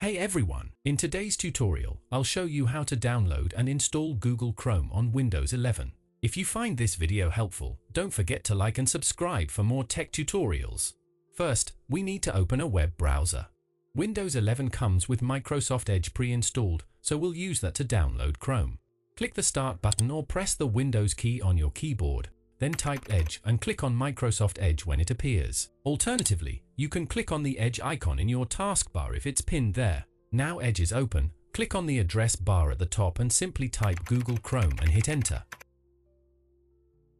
Hey everyone, in today's tutorial, I'll show you how to download and install Google Chrome on Windows 11. If you find this video helpful, don't forget to like and subscribe for more tech tutorials. First, we need to open a web browser. Windows 11 comes with Microsoft Edge pre-installed, so we'll use that to download Chrome. Click the Start button or press the Windows key on your keyboard. Then type Edge and click on Microsoft Edge when it appears. Alternatively, you can click on the Edge icon in your taskbar if it's pinned there. Now Edge is open, click on the address bar at the top and simply type Google Chrome and hit Enter.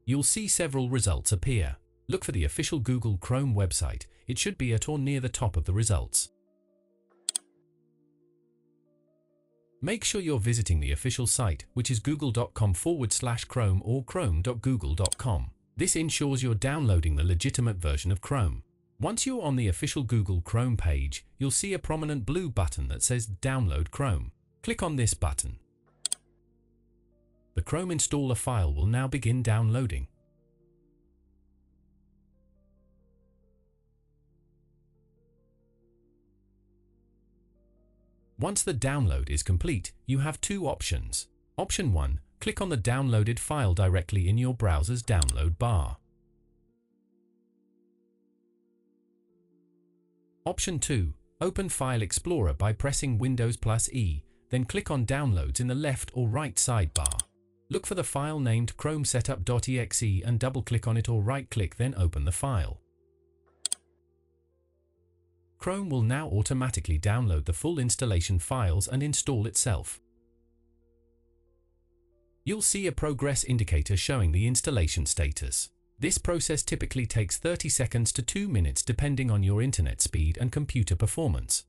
You'll see several results appear. Look for the official Google Chrome website. It should be at or near the top of the results. Make sure you're visiting the official site, which is google.com/Chrome or chrome.google.com. This ensures you're downloading the legitimate version of Chrome. Once you're on the official Google Chrome page, you'll see a prominent blue button that says Download Chrome. Click on this button. The Chrome installer file will now begin downloading. Once the download is complete, you have two options. Option 1, click on the downloaded file directly in your browser's download bar. Option 2, open File Explorer by pressing Windows+E, then click on Downloads in the left or right sidebar. Look for the file named chromesetup.exe and double-click on it or right-click, then open the file. Chrome will now automatically download the full installation files and install itself. You'll see a progress indicator showing the installation status. This process typically takes 30 seconds to 2 minutes depending on your internet speed and computer performance.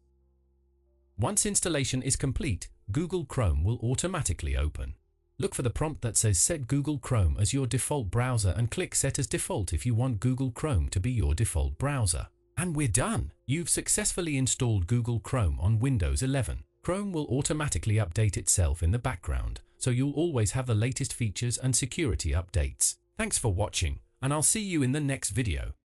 Once installation is complete, Google Chrome will automatically open. Look for the prompt that says Set Google Chrome as your default browser and click Set as Default if you want Google Chrome to be your default browser. And we're done! You've successfully installed Google Chrome on Windows 11. Chrome will automatically update itself in the background, so you'll always have the latest features and security updates. Thanks for watching, and I'll see you in the next video.